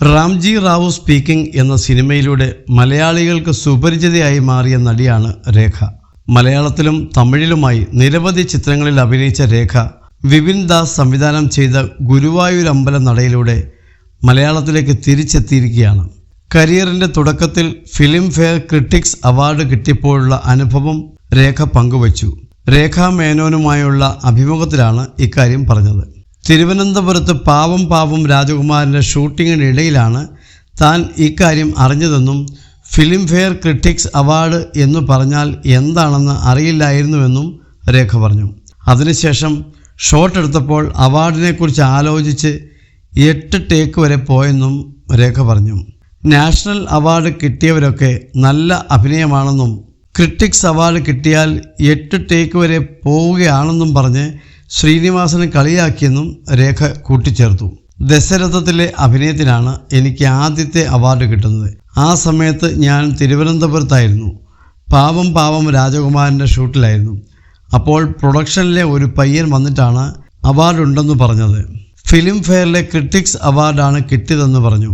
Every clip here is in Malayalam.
റാംജി റാവു സ്പീക്കിംഗ് എന്ന സിനിമയിലൂടെ മലയാളികൾക്ക് സുപരിചിതയായി മാറിയ നടിയാണ് രേഖ. മലയാളത്തിലും തമിഴിലുമായി നിരവധി ചിത്രങ്ങളിൽ അഭിനയിച്ച രേഖ വിപിൻ ദാസ് സംവിധാനം ചെയ്ത ഗുരുവായൂരമ്പല നടയിലൂടെ മലയാളത്തിലേക്ക് തിരിച്ചെത്തിയിരിക്കുകയാണ്. കരിയറിൻ്റെ തുടക്കത്തിൽ ഫിലിം ഫെയർ ക്രിട്ടിക്സ് അവാർഡ് കിട്ടിയപ്പോഴുള്ള അനുഭവം രേഖ പങ്കുവച്ചു. രേഖാ മേനോനുമായുള്ള അഭിമുഖത്തിലാണ് ഇക്കാര്യം പറഞ്ഞത്. തിരുവനന്തപുരത്ത് പാവം പാവം രാജകുമാരൻ്റെ ഷൂട്ടിങ്ങിനിടയിലാണ് താൻ ഇക്കാര്യം അറിഞ്ഞതെന്നും ഫിലിം ഫെയർ ക്രിട്ടിക്സ് അവാർഡ് എന്ന് പറഞ്ഞാൽ എന്താണെന്ന് അറിയില്ലായിരുന്നുവെന്നും രേഖ പറഞ്ഞു. അതിനുശേഷം ഷോട്ട് എടുത്തപ്പോൾ അവാർഡിനെക്കുറിച്ച് ആലോചിച്ച് 8 ടേക്ക് വരെ പോയെന്നും രേഖ പറഞ്ഞു. നാഷണൽ അവാർഡ് കിട്ടിയവരൊക്കെ നല്ല അഭിനയമാണെന്നും ക്രിട്ടിക്സ് അവാർഡ് കിട്ടിയാൽ 8 ടേക്ക് വരെ പോവുകയാണെന്നും പറഞ്ഞ് ശ്രീനിവാസനെ കളിയാക്കിയെന്നും രേഖ കൂട്ടിച്ചേർത്തു. ദശരഥത്തിലെ അഭിനയത്തിനാണ് എനിക്ക് ആദ്യത്തെ അവാർഡ് കിട്ടുന്നത്. ആ സമയത്ത് ഞാൻ തിരുവനന്തപുരത്തായിരുന്നു. പാവം പാവം രാജകുമാരൻ്റെ ഷൂട്ടിലായിരുന്നു. അപ്പോൾ പ്രൊഡക്ഷനിലെ ഒരു പയ്യൻ വന്നിട്ടാണ് അവാർഡുണ്ടെന്ന് പറഞ്ഞത്. ഫിലിം ഫെയറിലെ ക്രിട്ടിക്സ് അവാർഡാണ് കിട്ടിയതെന്ന് പറഞ്ഞു.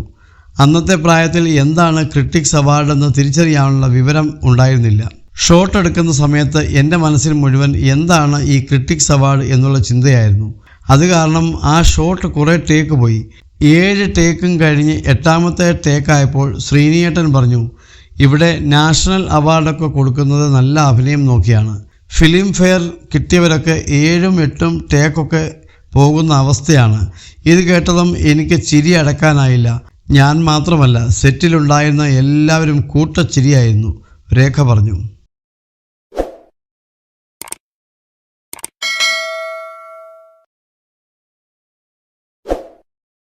അന്നത്തെ പ്രായത്തിൽ എന്താണ് ക്രിട്ടിക്സ് അവാർഡെന്ന് തിരിച്ചറിയാനുള്ള വിവരം ഉണ്ടായിരുന്നില്ല. ഷോട്ട് എടുക്കുന്ന സമയത്ത് എൻ്റെ മനസ്സിൽ മുഴുവൻ എന്താണ് ഈ ക്രിട്ടിക്സ് അവാർഡ് എന്നുള്ള ചിന്തയായിരുന്നു. അത് കാരണം ആ ഷോട്ട് കുറേ ടേക്ക് പോയി. 7 ടേക്കും കഴിഞ്ഞ് 8ാമത്തെ ടേക്കായപ്പോൾ ശ്രീനിയേട്ടൻ പറഞ്ഞു, ഇവിടെ നാഷണൽ അവാർഡൊക്കെ കൊടുക്കുന്നത് നല്ല അഭിനയം നോക്കിയാണ്. ഫിലിം ഫെയർ കിട്ടിയവരൊക്കെ 7ഉം 8ഉം ടേക്കൊക്കെ പോകുന്ന അവസ്ഥയാണ്. ഇത് കേട്ടതും എനിക്ക് ചിരി അടക്കാനായില്ല. ഞാൻ മാത്രമല്ല, സെറ്റിലുണ്ടായിരുന്ന എല്ലാവരും കൂട്ടച്ചിരിയായിരുന്നു, രേഖ പറഞ്ഞു.